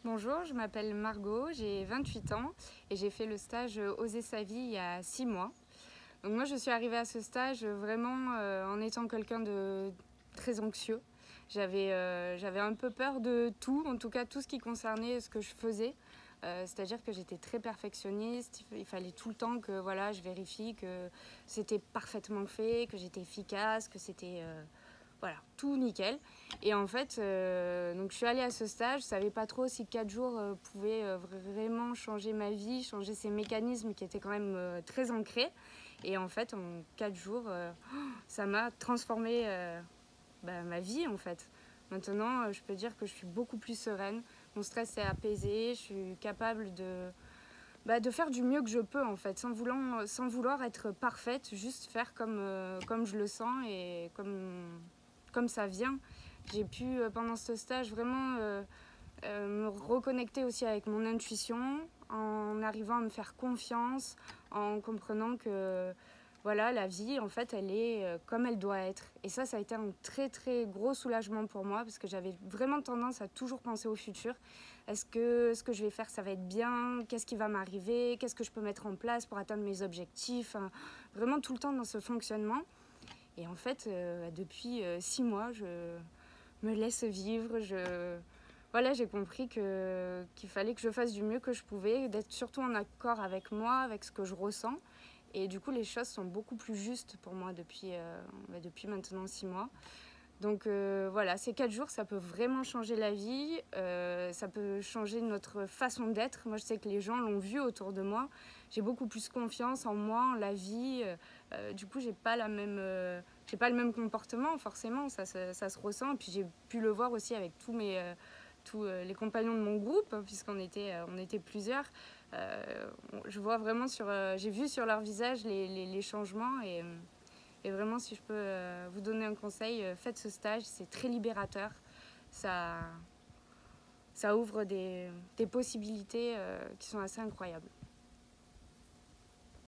Bonjour, je m'appelle Margot, j'ai 28 ans et j'ai fait le stage Oser sa vie il y a 6 mois. Donc moi je suis arrivée à ce stage vraiment en étant quelqu'un de très anxieux. J'avais un peu peur de tout, en tout cas tout ce qui concernait ce que je faisais. C'est-à-dire que j'étais très perfectionniste, il fallait tout le temps que voilà, je vérifie que c'était parfaitement fait, que j'étais efficace, que c'était voilà, tout nickel. Et en fait, donc je suis allée à ce stage, je savais pas trop si 4 jours pouvaient vraiment changer ma vie, changer ces mécanismes qui étaient quand même très ancrés. Et en fait, en 4 jours, ça m'a transformé ma vie en fait. Maintenant, je peux dire que je suis beaucoup plus sereine, mon stress est apaisé, je suis capable de faire du mieux que je peux en fait, sans vouloir être parfaite, juste faire comme je le sens et comme ça vient. J'ai pu pendant ce stage vraiment me reconnecter aussi avec mon intuition, en arrivant à me faire confiance, en comprenant que voilà, la vie en fait elle est comme elle doit être. Et ça a été un très très gros soulagement pour moi parce que j'avais vraiment tendance à toujours penser au futur. Est-ce que ce que je vais faire ça va être bien? Qu'est-ce qui va m'arriver? Qu'est-ce que je peux mettre en place pour atteindre mes objectifs? Vraiment tout le temps dans ce fonctionnement. Et en fait, depuis 6 mois, je me laisse vivre. Voilà, j'ai compris qu'il fallait que je fasse du mieux que je pouvais, d'être surtout en accord avec moi, avec ce que je ressens. Et du coup, les choses sont beaucoup plus justes pour moi depuis maintenant 6 mois. Donc voilà, ces 4 jours, ça peut vraiment changer la vie, ça peut changer notre façon d'être. Moi, je sais que les gens l'ont vu autour de moi. J'ai beaucoup plus confiance en moi, en la vie. Du coup, j'ai pas le même comportement, forcément, ça se ressent. Et puis j'ai pu le voir aussi avec tous les compagnons de mon groupe, puisqu'on était plusieurs. Je vois vraiment j'ai vu sur leur visage les changements et vraiment, si je peux vous donner un conseil, faites ce stage, c'est très libérateur. Ça, ça ouvre des possibilités qui sont assez incroyables.